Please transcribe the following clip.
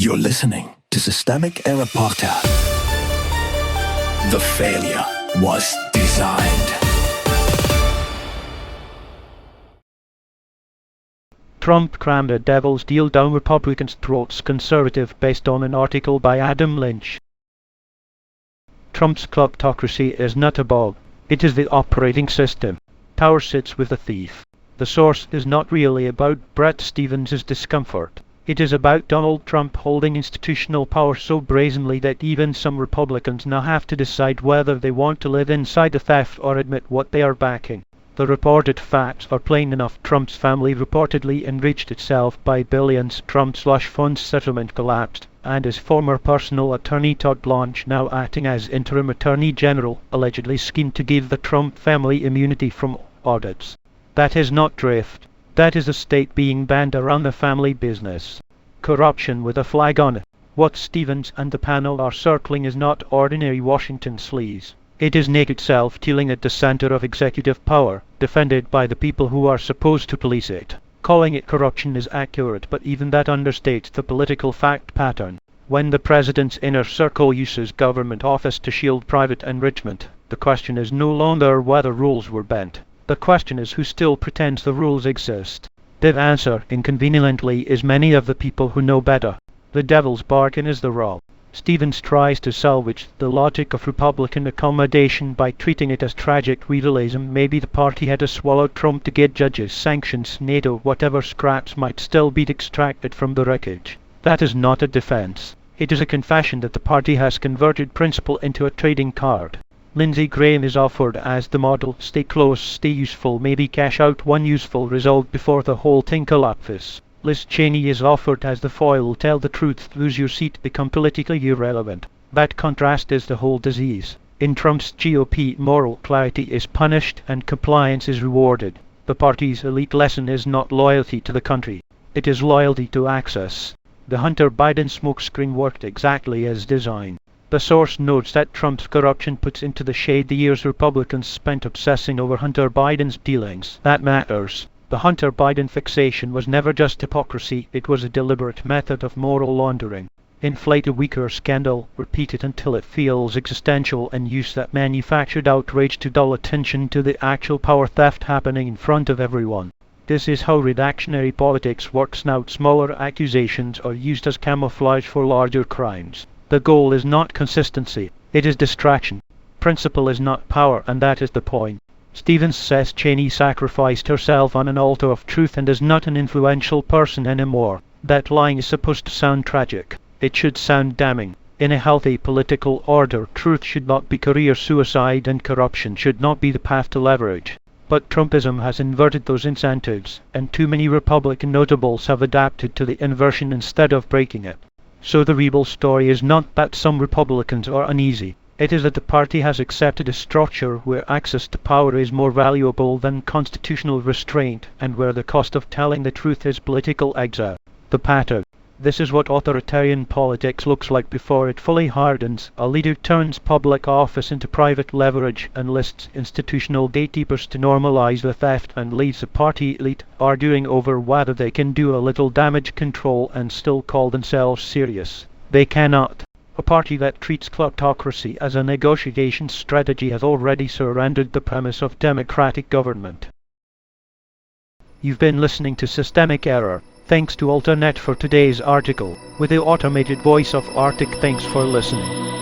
You're listening to Systemic Error Podcast. The failure was designed. Trump crammed a devil's deal down Republicans' throats, conservative, based on an article by Adam Lynch. Trump's kleptocracy is not a bug. It is the operating system. Power sits with the thief. The source is not really about Bret Stephens' discomfort. It is about Donald Trump holding institutional power so brazenly that even some Republicans now have to decide whether they want to live inside the theft or admit what they are backing. The reported facts are plain enough. Trump's family reportedly enriched itself by billions. Trump's slush-fund settlement collapsed, and his former personal attorney Todd Blanche, now acting as interim attorney general, allegedly schemed to give the Trump family immunity from audits. That is not drift. That is the state being banned around the family business. Corruption with a flag on it. What Stephens and the panel are circling is not ordinary Washington sleaze. It is naked self-dealing at the center of executive power, defended by the people who are supposed to police it. Calling it corruption is accurate, but even that understates the political fact pattern. When the president's inner circle uses government office to shield private enrichment, the question is no longer whether rules were bent. The question is who still pretends the rules exist. The answer, inconveniently, is many of the people who know better. The devil's bargain is the rub. Stephens tries to salvage the logic of Republican accommodation by treating it as tragic realism. Maybe the party had to swallow Trump to get judges, sanctions, NATO, whatever scraps might still be extracted from the wreckage. That is not a defense. It is a confession that the party has converted principle into a trading card. Lindsey Graham is offered as the model. Stay close, stay useful, maybe cash out one useful result before the whole thing collapses. Liz Cheney is offered as the foil. Tell the truth, lose your seat, become politically irrelevant. That contrast is the whole disease. In Trump's GOP, moral clarity is punished and compliance is rewarded. The party's elite lesson is not loyalty to the country. It is loyalty to access. The Hunter Biden smokescreen worked exactly as designed. The source notes that Trump's corruption puts into the shade the years Republicans spent obsessing over Hunter Biden's dealings. That matters. The Hunter Biden fixation was never just hypocrisy, it was a deliberate method of moral laundering. Inflate a weaker scandal, repeat it until it feels existential, and use that manufactured outrage to dull attention to the actual power theft happening in front of everyone. This is how reactionary politics works now. Smaller accusations are used as camouflage for larger crimes. The goal is not consistency, it is distraction. Principle is not power, and that is the point. Stephens says Cheney sacrificed herself on an altar of truth and is not an influential person anymore. That line is supposed to sound tragic. It should sound damning. In a healthy political order, truth should not be career suicide and corruption should not be the path to leverage. But Trumpism has inverted those incentives, and too many Republican notables have adapted to the inversion instead of breaking it. So the real story is not that some Republicans are uneasy. It is that the party has accepted a structure where access to power is more valuable than constitutional restraint, and where the cost of telling the truth is political exile. The pattern. This is what authoritarian politics looks like before it fully hardens. A leader turns public office into private leverage, enlists institutional gatekeepers to normalize the theft, and leaves the party elite arguing over whether they can do a little damage control and still call themselves serious. They cannot. A party that treats kleptocracy as a negotiation strategy has already surrendered the premise of democratic government. You've been listening to Systemic Error. Thanks to Alternet for today's article, with the automated voice of Arctic. Thanks for listening.